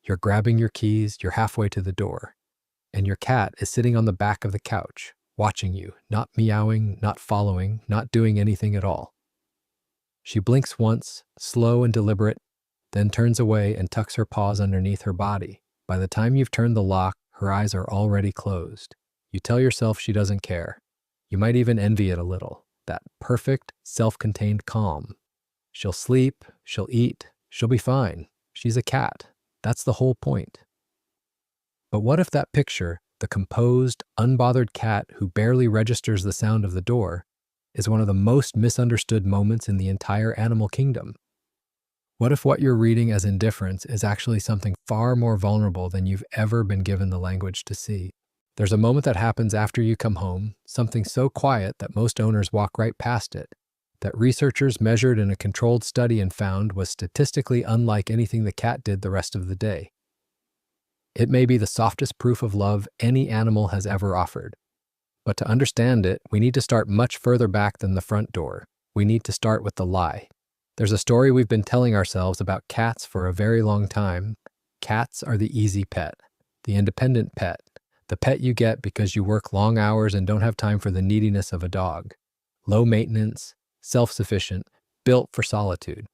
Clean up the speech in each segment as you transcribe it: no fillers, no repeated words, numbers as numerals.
You're grabbing your keys, you're halfway to the door, and your cat is sitting on the back of the couch, watching you, not meowing, not following, not doing anything at all. She blinks once, slow and deliberate, then turns away and tucks her paws underneath her body. By the time you've turned the lock, her eyes are already closed. You tell yourself she doesn't care. You might even envy it a little. That perfect, self-contained calm. She'll sleep, she'll eat, she'll be fine. She's a cat. That's the whole point. But what if that picture, the composed, unbothered cat who barely registers the sound of the door, is one of the most misunderstood moments in the entire animal kingdom? What if what you're reading as indifference is actually something far more vulnerable than you've ever been given the language to see? There's a moment that happens after you come home, something so quiet that most owners walk right past it, that researchers measured in a controlled study and found was statistically unlike anything the cat did the rest of the day. It may be the softest proof of love any animal has ever offered. But to understand it, we need to start much further back than the front door. We need to start with the lie. There's a story we've been telling ourselves about cats for a very long time. Cats are the easy pet, the independent pet, the pet you get because you work long hours and don't have time for the neediness of a dog. Low maintenance, self-sufficient, built for solitude.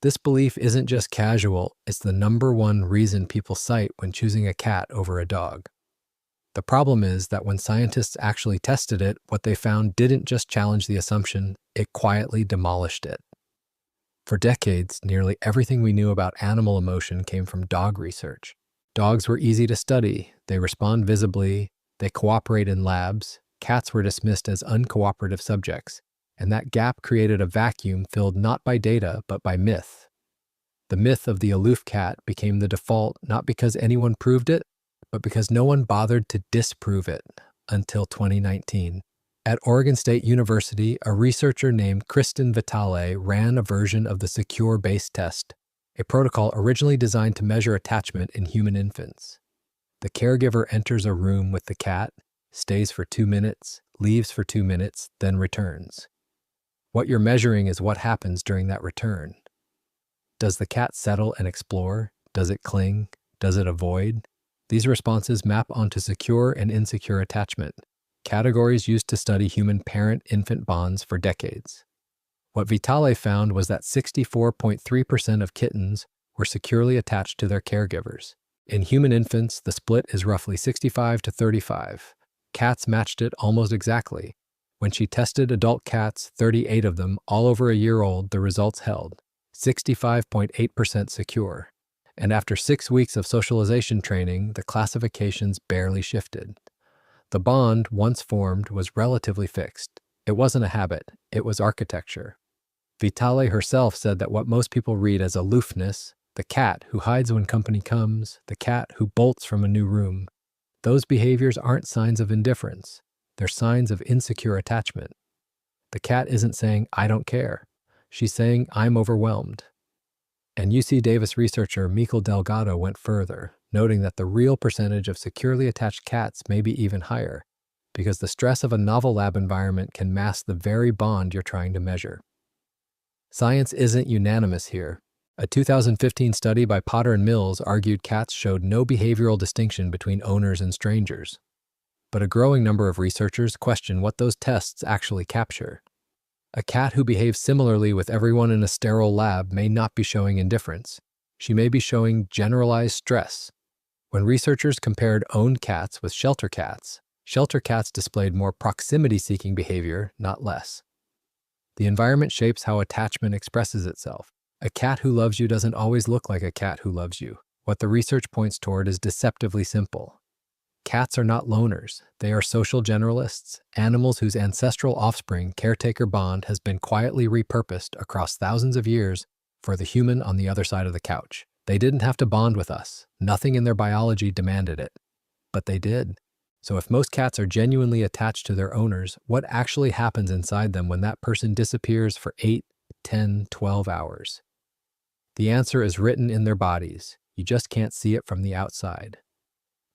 This belief isn't just casual, it's the number one reason people cite when choosing a cat over a dog. The problem is that when scientists actually tested it, what they found didn't just challenge the assumption, it quietly demolished it. For decades, nearly everything we knew about animal emotion came from dog research. Dogs were easy to study, they respond visibly, they cooperate in labs. Cats were dismissed as uncooperative subjects, and that gap created a vacuum filled not by data, but by myth. The myth of the aloof cat became the default not because anyone proved it, but because no one bothered to disprove it until 2019. At Oregon State University, a researcher named Kristen Vitale ran a version of the Secure-based test, a protocol originally designed to measure attachment in human infants. The caregiver enters a room with the cat, stays for 2 minutes, leaves for 2 minutes, then returns. What you're measuring is what happens during that return. Does the cat settle and explore? Does it cling? Does it avoid? These responses map onto secure and insecure attachment, categories used to study human parent-infant bonds for decades. What Vitale found was that 64.3% of kittens were securely attached to their caregivers. In human infants, the split is roughly 65 to 35. Cats matched it almost exactly. When she tested adult cats, 38 of them, all over a year old, the results held. 65.8% secure. And after 6 weeks of socialization training, the classifications barely shifted. The bond, once formed, was relatively fixed. It wasn't a habit, it was architecture. Vitale herself said that what most people read as aloofness, the cat who hides when company comes, the cat who bolts from a new room, those behaviors aren't signs of indifference. They're signs of insecure attachment. The cat isn't saying, "I don't care." She's saying, "I'm overwhelmed." And UC Davis researcher Michael Delgado went further, noting that the real percentage of securely attached cats may be even higher, because the stress of a novel lab environment can mask the very bond you're trying to measure. Science isn't unanimous here. A 2015 study by Potter and Mills argued cats showed no behavioral distinction between owners and strangers. But a growing number of researchers question what those tests actually capture. A cat who behaves similarly with everyone in a sterile lab may not be showing indifference. She may be showing generalized stress. When researchers compared owned cats with shelter cats displayed more proximity-seeking behavior, not less. The environment shapes how attachment expresses itself. A cat who loves you doesn't always look like a cat who loves you. What the research points toward is deceptively simple. Cats are not loners. They are social generalists, animals whose ancestral offspring caretaker bond has been quietly repurposed across thousands of years for the human on the other side of the couch. They didn't have to bond with us. Nothing in their biology demanded it. But they did. So if most cats are genuinely attached to their owners, what actually happens inside them when that person disappears for 8, 10, 12 hours? The answer is written in their bodies. You just can't see it from the outside.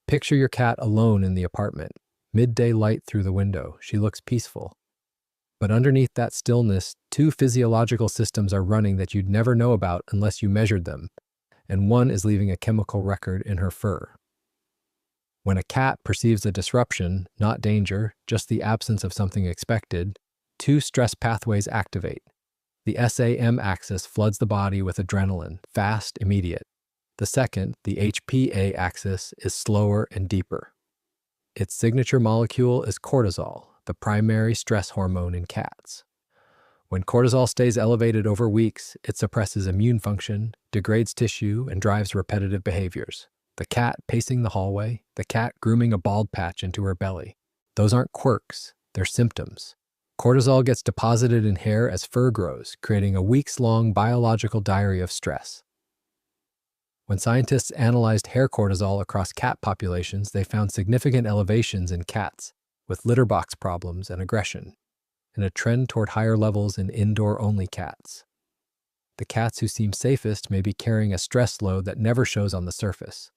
Picture your cat alone in the apartment. Midday light through the window. She looks peaceful. But underneath that stillness, 2 physiological systems are running that you'd never know about unless you measured them. and one is leaving a chemical record in her fur. When a cat perceives a disruption, not danger, just the absence of something expected, two stress pathways activate. The SAM axis floods the body with adrenaline, fast, immediate. The second, the HPA axis, is slower and deeper. Its signature molecule is cortisol, the primary stress hormone in cats. When cortisol stays elevated over weeks, it suppresses immune function, degrades tissue, and drives repetitive behaviors. The cat pacing the hallway, the cat grooming a bald patch into her belly. Those aren't quirks, they're symptoms. Cortisol gets deposited in hair as fur grows, creating a weeks-long biological diary of stress. When scientists analyzed hair cortisol across cat populations, they found significant elevations in cats with litter box problems and aggression, and a trend toward higher levels in indoor-only cats. The cats who seem safest may be carrying a stress load that never shows on the surface.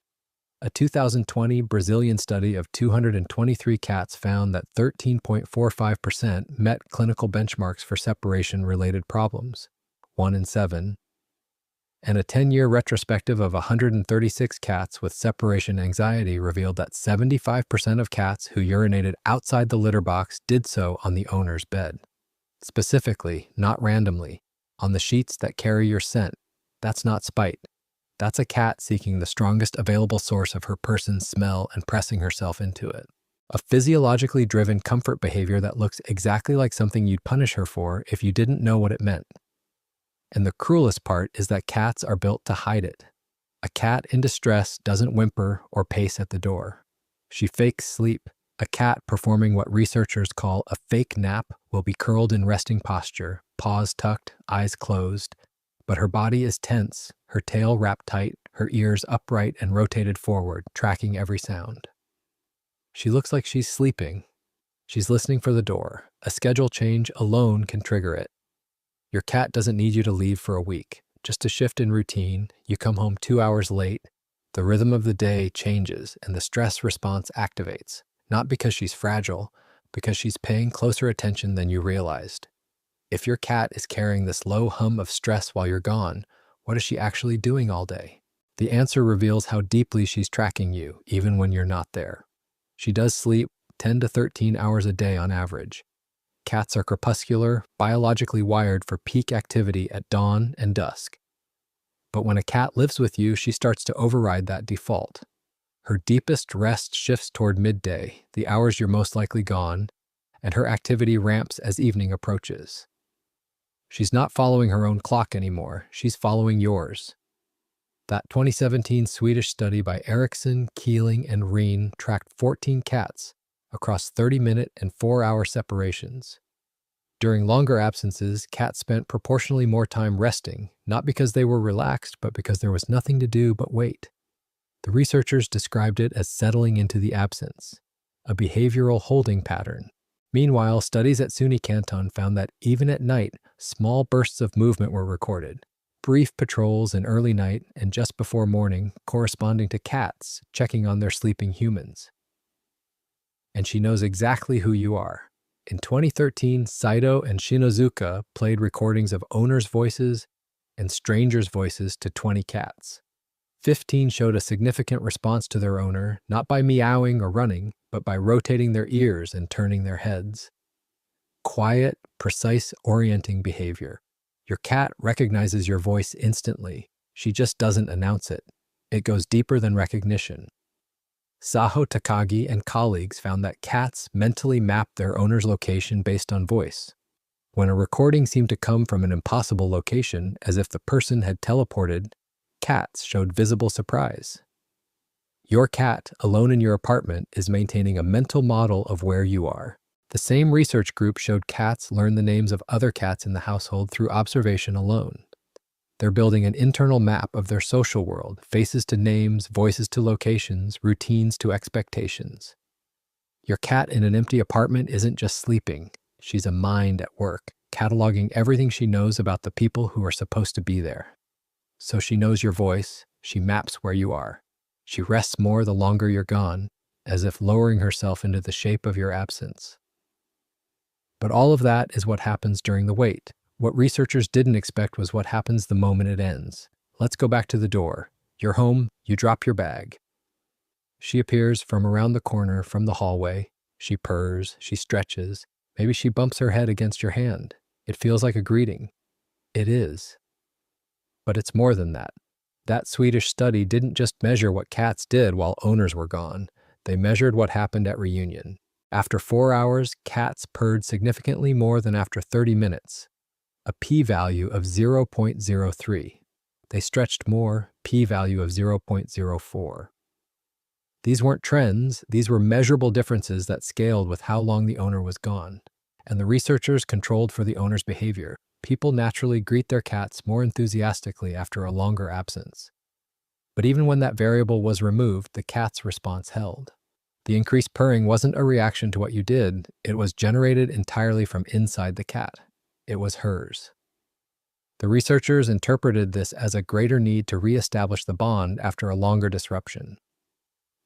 A 2020 Brazilian study of 223 cats found that 13.45% met clinical benchmarks for separation-related problems, 1 in 7, and a 10-year retrospective of 136 cats with separation anxiety revealed that 75% of cats who urinated outside the litter box did so on the owner's bed. Specifically, not randomly, on the sheets that carry your scent. That's not spite. That's a cat seeking the strongest available source of her person's smell and pressing herself into it. A physiologically driven comfort behavior that looks exactly like something you'd punish her for if you didn't know what it meant. And the cruelest part is that cats are built to hide it. A cat in distress doesn't whimper or pace at the door. She fakes sleep. A cat performing what researchers call a fake nap will be curled in resting posture, paws tucked, eyes closed, but her body is tense, her tail wrapped tight, her ears upright and rotated forward, tracking every sound. She looks like she's sleeping. She's listening for the door. A schedule change alone can trigger it. Your cat doesn't need you to leave for a week. Just a shift in routine, you come home 2 hours late, the rhythm of the day changes and the stress response activates. Not because she's fragile, because she's paying closer attention than you realized. If your cat is carrying this low hum of stress while you're gone, what is she actually doing all day? The answer reveals how deeply she's tracking you, even when you're not there. She does sleep 10 to 13 hours a day on average. Cats are crepuscular, biologically wired for peak activity at dawn and dusk. But when a cat lives with you, she starts to override that default. Her deepest rest shifts toward midday, the hours you're most likely gone, and her activity ramps as evening approaches. She's not following her own clock anymore, she's following yours. That 2017 Swedish study by Eriksson, Keeling, and Reen tracked 14 cats across 30-minute and 4-hour separations. During longer absences, cats spent proportionally more time resting, not because they were relaxed, but because there was nothing to do but wait. The researchers described it as settling into the absence, a behavioral holding pattern. Meanwhile, studies at SUNY Canton found that even at night, small bursts of movement were recorded. Brief patrols in early night and just before morning, corresponding to cats checking on their sleeping humans. And she knows exactly who you are. In 2013, Saito and Shinozuka played recordings of owners' voices and strangers' voices to 20 cats. 15 showed a significant response to their owner, not by meowing or running, but by rotating their ears and turning their heads. Quiet, precise orienting behavior. Your cat recognizes your voice instantly. She just doesn't announce it. It goes deeper than recognition. Saho Takagi and colleagues found that cats mentally map their owner's location based on voice. When a recording seemed to come from an impossible location, as if the person had teleported, cats showed visible surprise. Your cat, alone in your apartment, is maintaining a mental model of where you are. The same research group showed cats learn the names of other cats in the household through observation alone. They're building an internal map of their social world, faces to names, voices to locations, routines to expectations. Your cat in an empty apartment isn't just sleeping. She's a mind at work, cataloging everything she knows about the people who are supposed to be there. So she knows your voice, she maps where you are. She rests more the longer you're gone, as if lowering herself into the shape of your absence. But all of that is what happens during the wait. What researchers didn't expect was what happens the moment it ends. Let's go back to the door. You're home, you drop your bag. She appears from around the corner from the hallway. She purrs, she stretches. Maybe she bumps her head against your hand. It feels like a greeting. It is. But it's more than that. That Swedish study didn't just measure what cats did while owners were gone. They measured what happened at reunion. After 4 hours, cats purred significantly more than after 30 minutes. A p-value of 0.03. They stretched more, p-value of 0.04. These weren't trends, these were measurable differences that scaled with how long the owner was gone. And the researchers controlled for the owner's behavior. People naturally greet their cats more enthusiastically after a longer absence. But even when that variable was removed, the cat's response held. The increased purring wasn't a reaction to what you did, it was generated entirely from inside the cat. It was hers. The researchers interpreted this as a greater need to reestablish the bond after a longer disruption.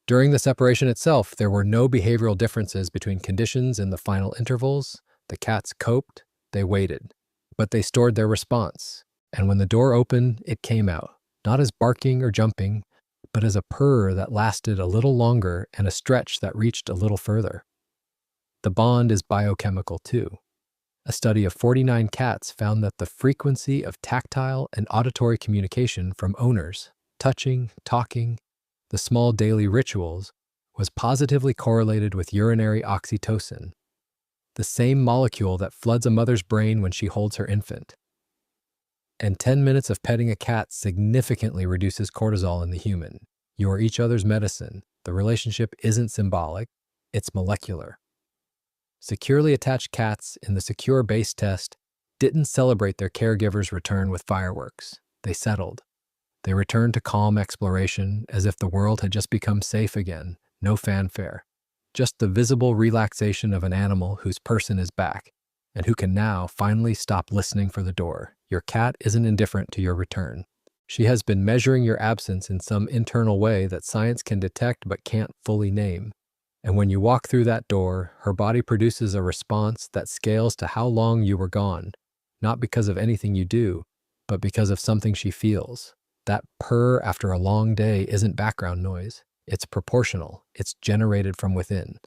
During the separation itself, there were no behavioral differences between conditions in the final intervals. The cats coped, they waited, but they stored their response. And when the door opened, it came out, not as barking or jumping, but as a purr that lasted a little longer and a stretch that reached a little further. The bond is biochemical too. A study of 49 cats found that the frequency of tactile and auditory communication from owners, touching, talking, the small daily rituals, was positively correlated with urinary oxytocin, the same molecule that floods a mother's brain when she holds her infant. And 10 minutes of petting a cat significantly reduces cortisol in the human. You are each other's medicine. The relationship isn't symbolic, it's molecular. Securely attached cats in the Secure Base test didn't celebrate their caregiver's return with fireworks. They settled. They returned to calm exploration as if the world had just become safe again, no fanfare. Just the visible relaxation of an animal whose person is back, and who can now finally stop listening for the door. Your cat isn't indifferent to your return. She has been measuring your absence in some internal way that science can detect but can't fully name. And when you walk through that door, her body produces a response that scales to how long you were gone, not because of anything you do, but because of something she feels. That purr after a long day isn't background noise. It's proportional. It's generated from within.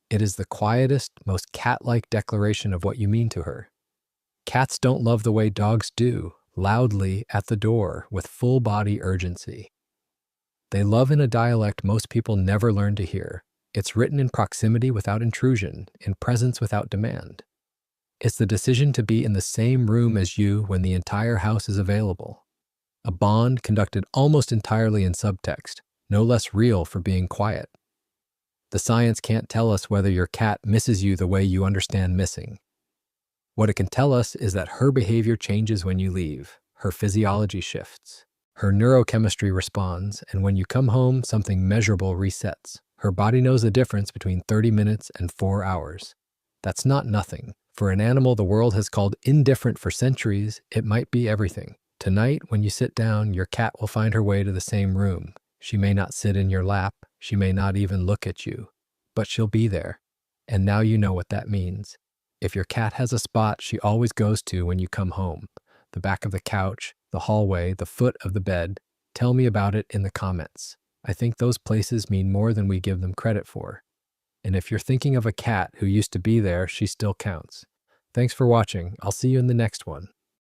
It is the quietest, most cat-like declaration of what you mean to her. Cats don't love the way dogs do, loudly at the door with full-body urgency. They love in a dialect most people never learn to hear. It's written in proximity without intrusion, in presence without demand. It's the decision to be in the same room as you when the entire house is available. A bond conducted almost entirely in subtext, no less real for being quiet. The science can't tell us whether your cat misses you the way you understand missing. What it can tell us is that her behavior changes when you leave, her physiology shifts, her neurochemistry responds, and when you come home, something measurable resets. Her body knows the difference between 30 minutes and 4 hours. That's not nothing. For an animal the world has called indifferent for centuries, it might be everything. Tonight, when you sit down, your cat will find her way to the same room. She may not sit in your lap, she may not even look at you, but she'll be there. And now you know what that means. If your cat has a spot she always goes to when you come home, the back of the couch, the hallway, the foot of the bed, tell me about it in the comments. I think those places mean more than we give them credit for. And if you're thinking of a cat who used to be there, she still counts. Thanks for watching. I'll see you in the next one.